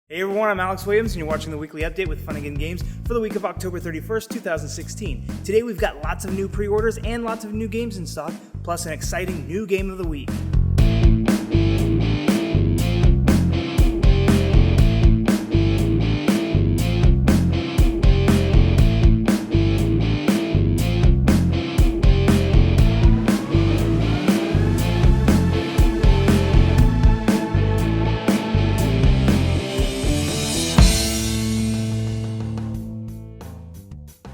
Hey everyone, I'm Alex Williams, and you're watching the weekly update with Funagain Games for the week of October 31st, 2016. Today we've got lots of new pre-orders and lots of new games in stock, plus an exciting new game of the week.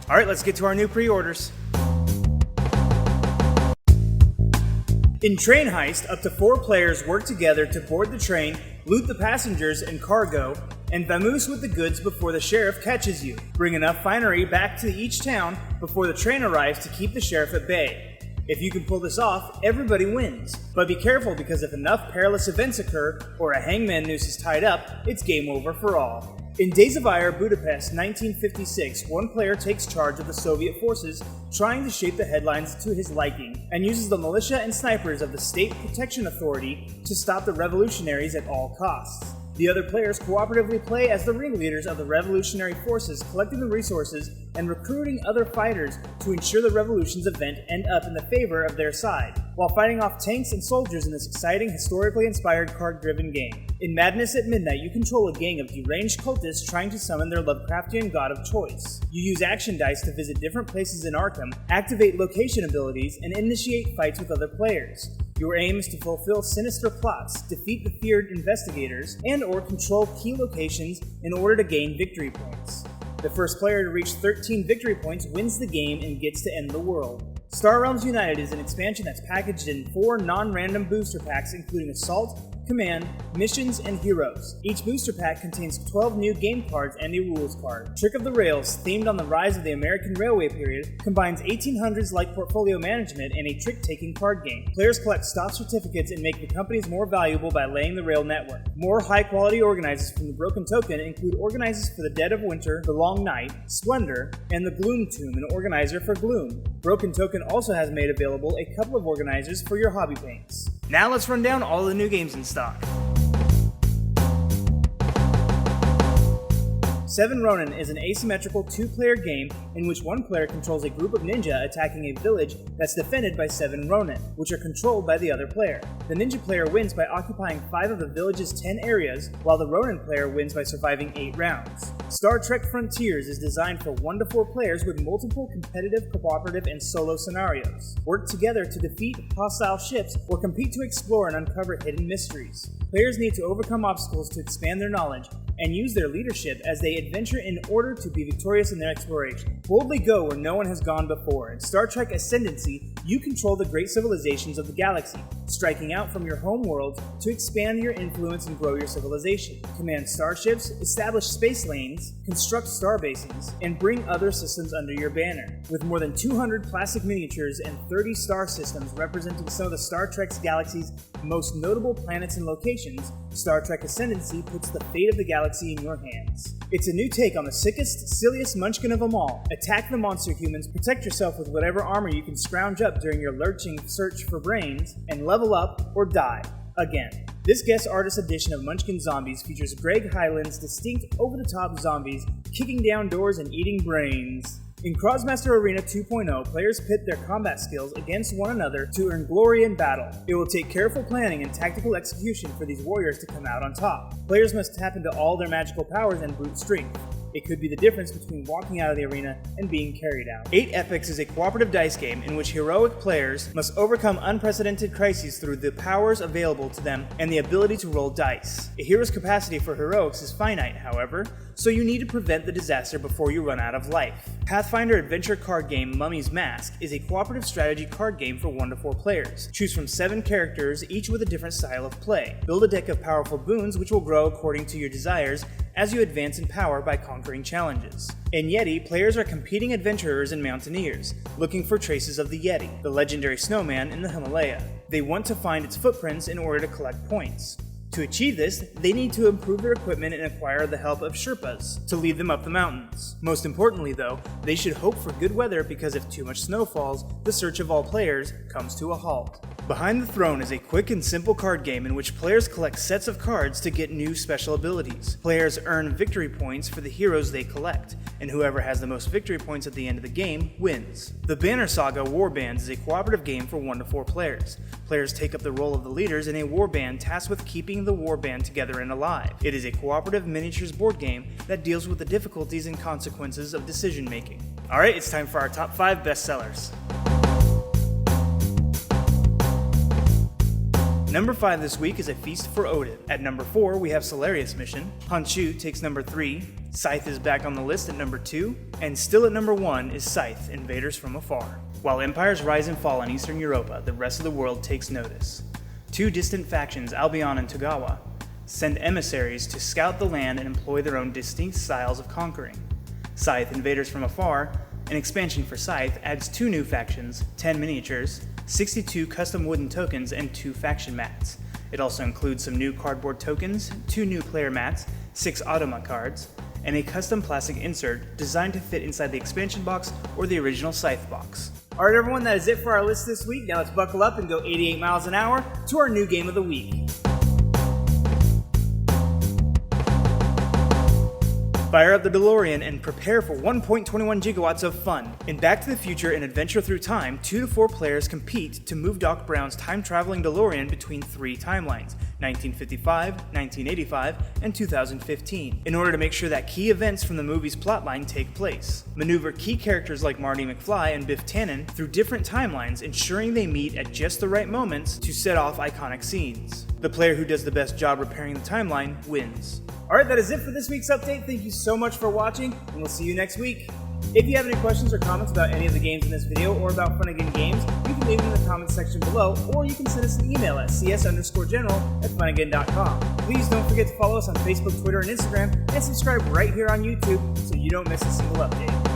Alright, let's get to our new pre-orders. In Train Heist, up to 4 players work together to board the train, loot the passengers and cargo, and vamoose with the goods before the sheriff catches you. Bring enough finery back to each town before the train arrives to keep the sheriff at bay. If you can pull this off, everybody wins. But be careful, because if enough perilous events occur or a hangman noose is tied up, it's game over for all. In Days of Ire, Budapest, 1956, one player takes charge of the Soviet forces, trying to shape the headlines to his liking, and uses the militia and snipers of the State Protection Authority to stop the revolutionaries at all costs. The other players cooperatively play as the ringleaders of the revolutionary forces, collecting the resources and recruiting other fighters to ensure the revolution's event end up in the favor of their side, while fighting off tanks and soldiers in this exciting, historically inspired card-driven game. In Madness at Midnight, you control a gang of deranged cultists trying to summon their Lovecraftian god of choice. You use action dice to visit different places in Arkham, activate location abilities, and initiate fights with other players. Your aim is to fulfill sinister plots, defeat the feared investigators, and/or control key locations in order to gain victory points. The first player to reach 13 victory points wins the game and gets to end the world. Star Realms United is an expansion that's packaged in 4 non-random booster packs, including Assault, Command, Missions, and Heroes. Each booster pack contains 12 new game cards and a rules card. Trick of the Rails, themed on the rise of the American railway period, combines 1800s-like portfolio management and a trick-taking card game. Players collect stock certificates and make the companies more valuable by laying the rail network. More high-quality organizers from the Broken Token include organizers for the Dead of Winter, the Long Night, Splendor, and the Gloom Tomb, an organizer for Gloom. Broken Token also has made available a couple of organizers for your hobby paints. Now let's run down all the new games in stock. Seven Ronin is an asymmetrical 2-player game in which one player controls a group of ninja attacking a village that's defended by 7 Ronin, which are controlled by the other player. The ninja player wins by occupying 5 of the village's 10 areas, while the Ronin player wins by surviving 8 rounds. Star Trek Frontiers is designed for 1 to 4 players with multiple competitive, cooperative, and solo scenarios. Work together to defeat hostile ships or compete to explore and uncover hidden mysteries. Players need to overcome obstacles to expand their knowledge and use their leadership as they adventure in order to be victorious in their exploration. Boldly go where no one has gone before. In Star Trek Ascendancy, you control the great civilizations of the galaxy, striking out from your home world to expand your influence and grow your civilization. Command starships, establish space lanes, construct star bases, and bring other systems under your banner. With more than 200 plastic miniatures and 30 star systems representing some of the Star Trek's galaxy's most notable planets and locations, Star Trek Ascendancy puts the fate of the galaxy in your hands. It's a new take on the sickest, silliest munchkin of them all. Attack the monster humans, protect yourself with whatever armor you can scrounge up during your lurching search for brains, and level up or die. Again. This guest artist edition of Munchkin Zombies features Greg Hyland's distinct over-the-top zombies kicking down doors and eating brains. In Crossmaster Arena 2.0, players pit their combat skills against one another to earn glory in battle. It will take careful planning and tactical execution for these warriors to come out on top. Players must tap into all their magical powers and brute strength. It could be the difference between walking out of the arena and being carried out. 8 Epics is a cooperative dice game in which heroic players must overcome unprecedented crises through the powers available to them and the ability to roll dice. A hero's capacity for heroics is finite, however, so you need to prevent the disaster before you run out of life. Pathfinder adventure card game Mummy's Mask is a cooperative strategy card game for 1 to 4 players. Choose from 7 characters, each with a different style of play. Build a deck of powerful boons which will grow according to your desires as you advance in power by conquering challenges. In Yeti, players are competing adventurers and mountaineers, looking for traces of the Yeti, the legendary snowman in the Himalaya. They want to find its footprints in order to collect points. To achieve this, they need to improve their equipment and acquire the help of Sherpas to lead them up the mountains. Most importantly though, they should hope for good weather, because if too much snow falls, the search of all players comes to a halt. Behind the Throne is a quick and simple card game in which players collect sets of cards to get new special abilities. Players earn victory points for the heroes they collect, and whoever has the most victory points at the end of the game wins. The Banner Saga Warbands is a cooperative game for 1 to 4 players. Players take up the role of the leaders in a warband tasked with keeping the warband together and alive. It is a cooperative miniatures board game that deals with the difficulties and consequences of decision making. Alright, it's time for our top 5 bestsellers. Number 5 this week is A Feast for Odin. At number 4, we have Solarius Mission. Honshu takes number 3. Scythe is back on the list at number 2. And still at number 1 is Scythe, Invaders from Afar. While empires rise and fall in Eastern Europa, the rest of the world takes notice. 2 distant factions, Albion and Togawa, send emissaries to scout the land and employ their own distinct styles of conquering. Scythe, Invaders from Afar, an expansion for Scythe, adds 2 new factions, 10 miniatures, 62 custom wooden tokens, and 2 faction mats. It also includes some new cardboard tokens, 2 new player mats, 6 automa cards, and a custom plastic insert designed to fit inside the expansion box or the original Scythe box. Alright everyone, that is it for our list this week. Now let's buckle up and go 88 miles an hour to our new game of the week. Fire up the DeLorean and prepare for 1.21 gigawatts of fun. In Back to the Future and Adventure Through Time, 2 to 4 players compete to move Doc Brown's time-traveling DeLorean between 3 timelines, 1955, 1985, and 2015, in order to make sure that key events from the movie's plotline take place. Maneuver key characters like Marty McFly and Biff Tannen through different timelines, ensuring they meet at just the right moments to set off iconic scenes. The player who does the best job repairing the timeline wins. Alright, that is it for this week's update. Thank you so much for watching, and we'll see you next week. If you have any questions or comments about any of the games in this video or about Funagain games, you can leave them in the comments section below, or you can send us an email at cs_general@funagain.com. Please don't forget to follow us on Facebook, Twitter, and Instagram, and subscribe right here on YouTube so you don't miss a single update.